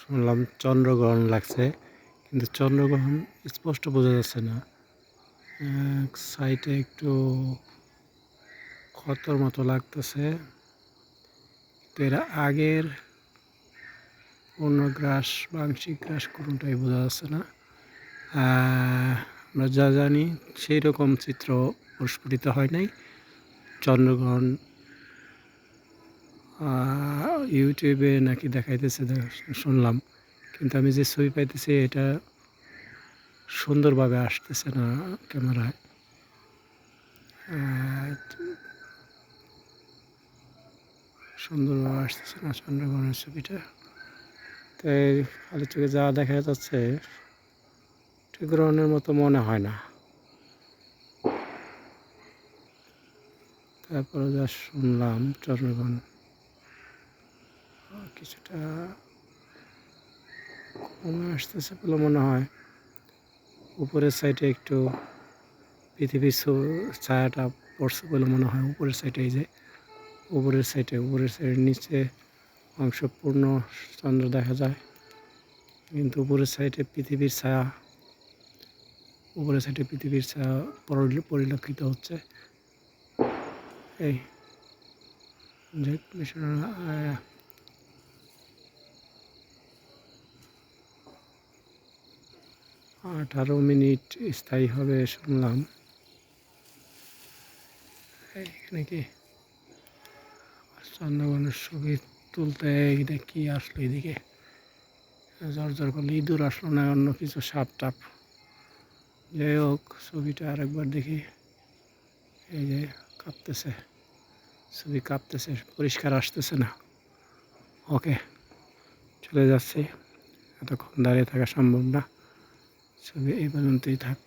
শুনলাম চন্দ্রগ্রহণ লাগছে, কিন্তু চন্দ্রগ্রহণ স্পষ্ট বোঝা যাচ্ছে না। সাইডে একটু ক্ষতর মতো লাগতেছে। তো এরা আগের পূর্ণগ্রাস বা আংশিক গ্রাস কোনোটাই বোঝা যাচ্ছে না। আমরা যা জানি সেই রকম চিত্র প্রস্ফুটিত হয় নাই। চন্দ্রগ্রহণ ইউটিউবে নাকি দেখাইতেছে শুনলাম, কিন্তু আমি যে ছবি পাইতেছি এটা সুন্দরভাবে আসতেছে না ক্যামেরায়। সুন্দরভাবে আসতেছে না চন্দ্রগ্রহণের ছবিটা। তাই খালি চোখে যা দেখা যাচ্ছে ঠিক গ্রহণের মতো মনে হয় না। তারপরে যা শুনলাম চন্দ্রগ্রহণ কিছুটা কমে আসতেছে বলে মনে হয়। উপরের সাইডে একটু পৃথিবীর ছায়াটা পড়ছে বলে মনে হয়। উপরের সাইডে এই যে উপরের সাইডের নিচে অংশ পূর্ণ চন্দ্র দেখা যায়, কিন্তু উপরের সাইডে পৃথিবীর ছায়া পরিলক্ষিত হচ্ছে। এই যে 18 মিনিট স্থায়ী হবে শুনলাম। এখানে কি চন্দ্রগ্রহণের ছবি তুলতে এইটা কি আসলো এদিকে জর করলে ইঁদুর আসলো না অন্য কিছু সাপ টাপ। যাই হোক, ছবিটা আরেকবার দেখি। এই যে কাঁপতেছে, ছবি কাঁপতেছে, পরিষ্কার আসতেছে না। ওকে, চলে যাচ্ছি, এতক্ষণ দাঁড়িয়ে থাকা সম্ভব না। ছবি এই পর্যন্তই থাক।